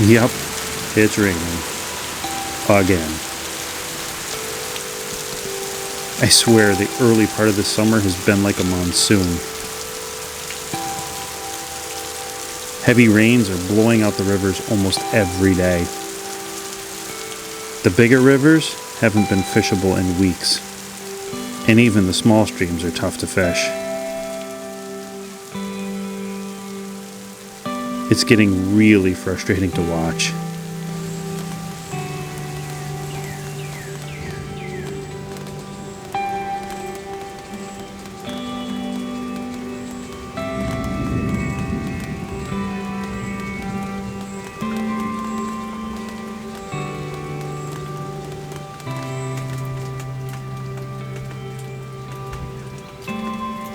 Yep, it's raining. Again. I swear the early part of the summer has been like a monsoon. Heavy rains are blowing out the rivers almost every day. The bigger rivers haven't been fishable in weeks, and even the small streams are tough to fish. It's getting really frustrating to watch.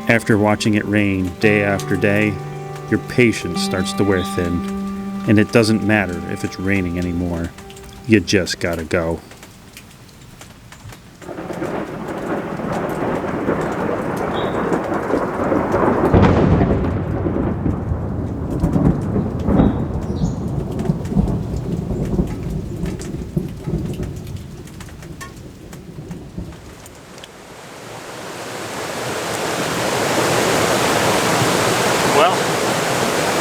After watching it rain day after day, your patience starts to wear thin, and it doesn't matter if it's raining anymore. You just gotta go.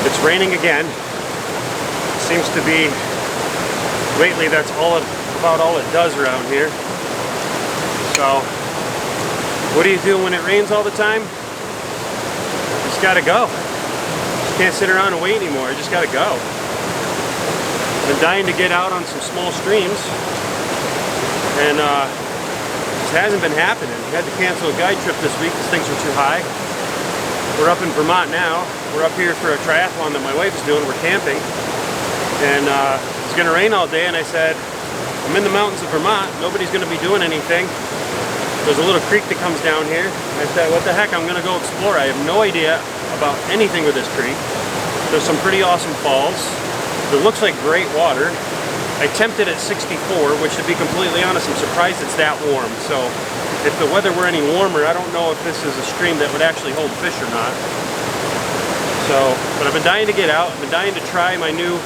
It's raining again. Seems to be, lately that's about all it does around here. So, what do you do when it rains all the time? You just gotta go. You can't sit around and wait anymore, you just gotta go. I've been dying to get out on some small streams, and it just hasn't been happening. We had to cancel a guide trip this week because things were too high. We're up in Vermont now. We're up here for a triathlon that my wife's doing. We're camping. And it's going to rain all day, and I said, I'm in the mountains of Vermont. Nobody's going to be doing anything. There's a little creek that comes down here. I said, what the heck, I'm going to go explore. I have no idea about anything with this creek. There's some pretty awesome falls. It looks like great water. I temped it at 64, which, to be completely honest, I'm surprised it's that warm. So if the weather were any warmer, I don't know if this is a stream that would actually hold fish or not. So, but I've been dying to get out. I've been dying to try my new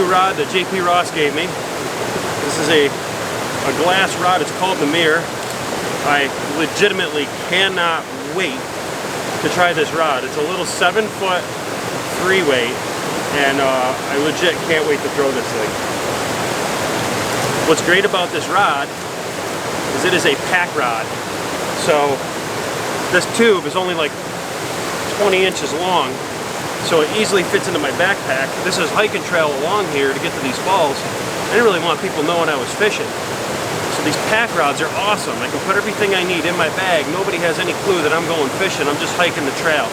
rod that JP Ross gave me. This is a glass rod. It's called the Muir. I legitimately cannot wait to try this rod. It's a little 7-foot 3-weight, and I legit can't wait to throw this thing. What's great about this rod is it is a pack rod. So this tube is only like 20 inches long, so it easily fits into my backpack. This is hiking trail along here to get to these falls. I didn't really want people knowing I was fishing. So these pack rods are awesome. I can put everything I need in my bag. Nobody has any clue that I'm going fishing. I'm just hiking the trail.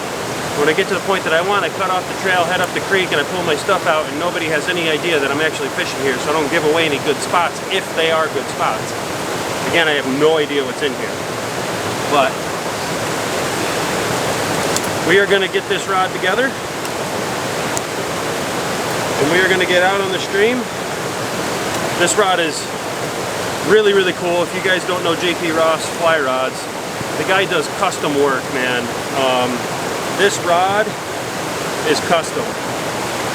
When I get to the point that I want, I cut off the trail, head up the creek, and I pull my stuff out, and nobody has any idea that I'm actually fishing here, so I don't give away any good spots if they are good spots. Again, I have no idea what's in here. But we are going to get this rod together, and we are going to get out on the stream. This rod is really, really cool. If you guys don't know JP Ross fly rods, the guy does custom work, man. This rod is custom,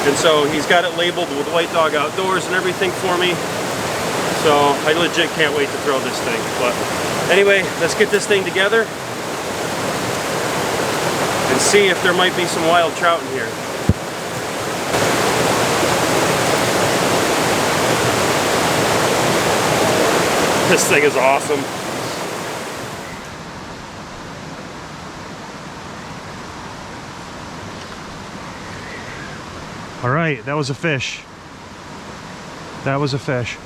and so he's got it labeled with White Dog Outdoors and everything for me. So I legit can't wait to throw this thing. But anyway, let's get this thing together and see if there might be some wild trout in here. This thing is awesome. All right, that was a fish. That was a fish.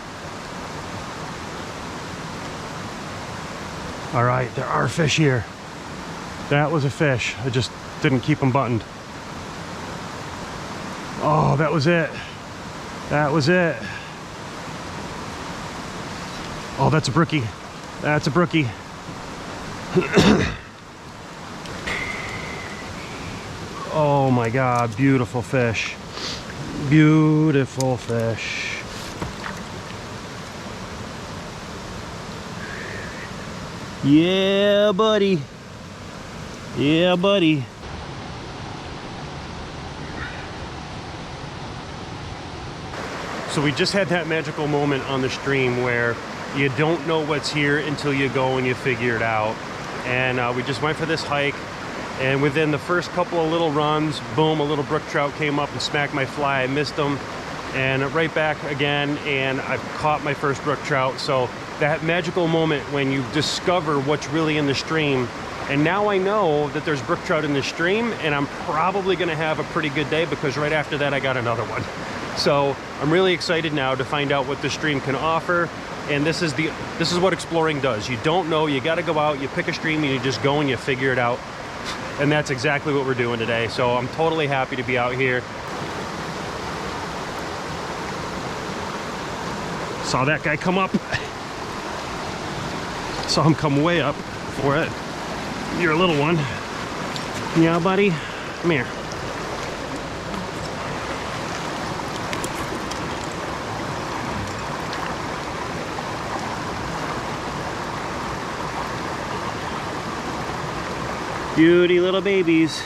All right, there are fish here. That was a fish. I just didn't keep them buttoned. Oh, that was it. That was it. Oh, that's a brookie. That's a brookie. Oh my God, beautiful fish. Beautiful fish. Yeah, buddy. Yeah, buddy. So we just had that magical moment on the stream where you don't know what's here until you go and you figure it out. And we just went for this hike, and within the first couple of little runs, boom, a little brook trout came up and smacked my fly. I missed him, and right back again, and I've caught my first brook trout. So that magical moment when you discover what's really in the stream. And now I know that there's brook trout in the stream, and I'm probably gonna have a pretty good day, because right after that I got another one. So I'm really excited now to find out what the stream can offer. And this is what exploring does. You don't know, you gotta go out, you pick a stream, and you just go and you figure it out. And that's exactly what we're doing today. So I'm totally happy to be out here. Saw that guy come up. Saw him come way up for it. You're a little one. Yeah, buddy. Come here. Beauty little babies.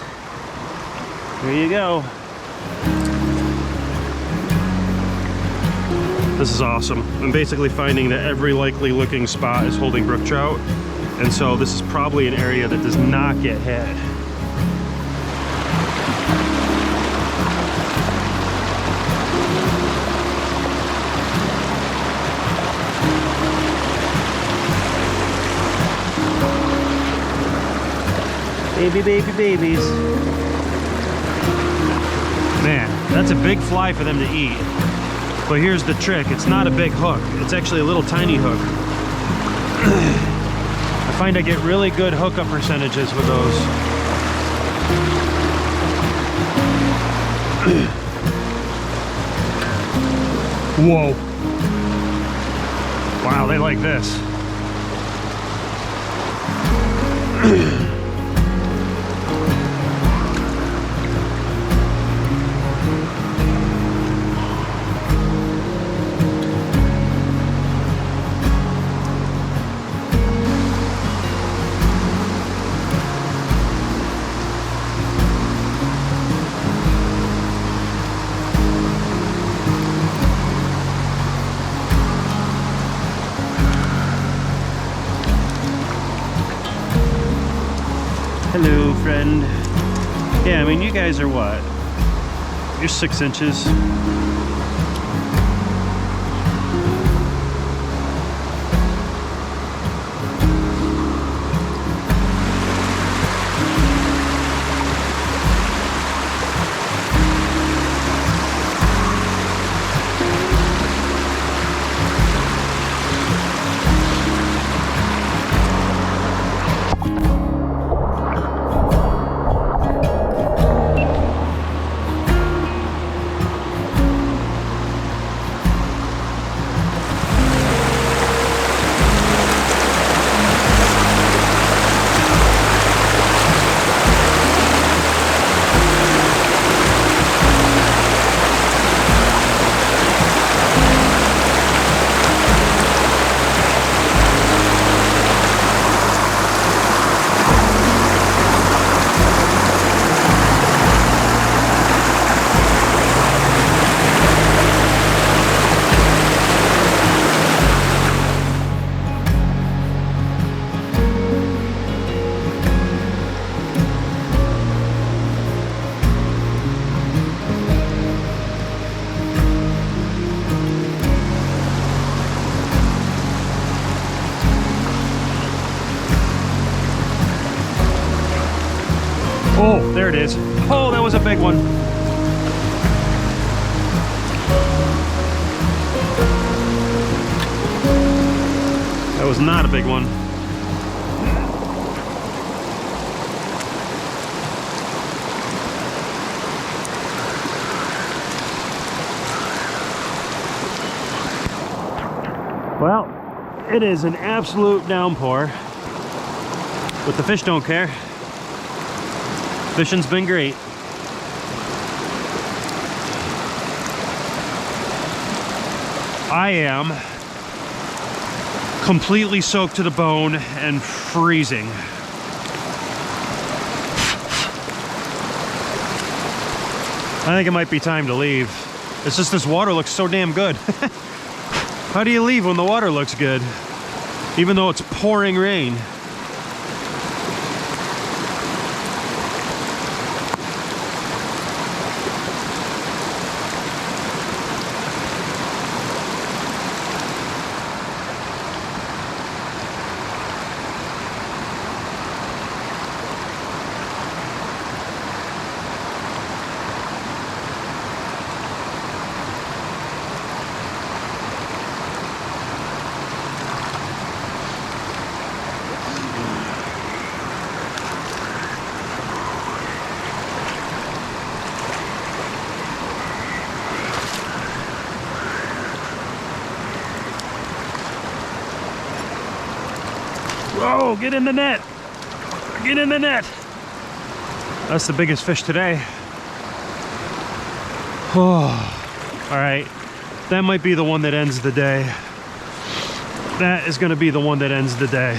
There you go. This is awesome. I'm basically finding that every likely looking spot is holding brook trout. And so this is probably an area that does not get hit. Baby babies. Man, that's a big fly for them to eat. But here's the trick, it's not a big hook. It's actually a little tiny hook. I find I get really good hookup percentages with those. Whoa. Wow, they like this. Hello, friend. Yeah, I mean, you guys are what? You're 6 inches. Oh, there it is. Oh, that was a big one. That was not a big one. Well, it is an absolute downpour, but the fish don't care. Fishing's been great. I am completely soaked to the bone and freezing. I think it might be time to leave. It's just this water looks so damn good. How do you leave when the water looks good? Even though it's pouring rain. Whoa, get in the net. Get in the net. That's the biggest fish today. Oh, all right. That might be the one that ends the day. That is going to be the one that ends the day.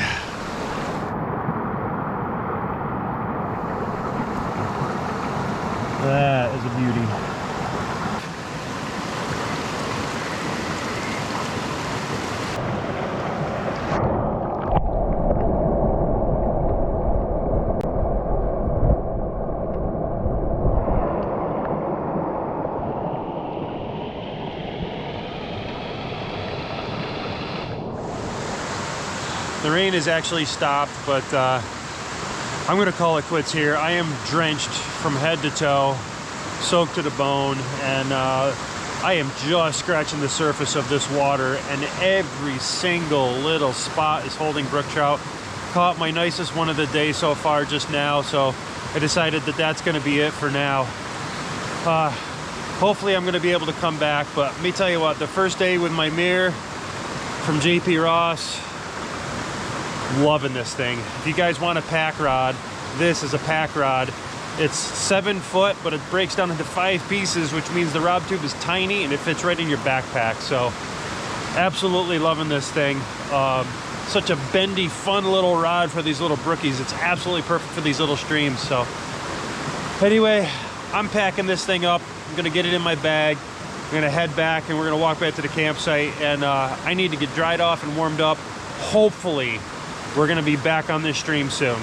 That is a beauty. The rain has actually stopped, but I'm gonna call it quits here. I am drenched from head to toe, soaked to the bone, and I am just scratching the surface of this water, and every single little spot is holding brook trout. Caught my nicest one of the day so far just now, so I decided that that's gonna be it for now. Hopefully I'm gonna be able to come back, but let me tell you what, the first day with my Muir from JP Ross, loving this thing. If you guys want a pack rod, this is a pack rod. It's 7 foot, but it breaks down into 5 pieces, which means the rod tube is tiny and it fits right in your backpack. So absolutely loving this thing. Such a bendy, fun little rod for these little brookies. It's absolutely perfect for these little streams. So anyway, I'm packing this thing up. I'm gonna get it in my bag. I'm gonna head back and we're gonna walk back to the campsite, and I need to get dried off and warmed up. Hopefully we're gonna be back on this stream soon.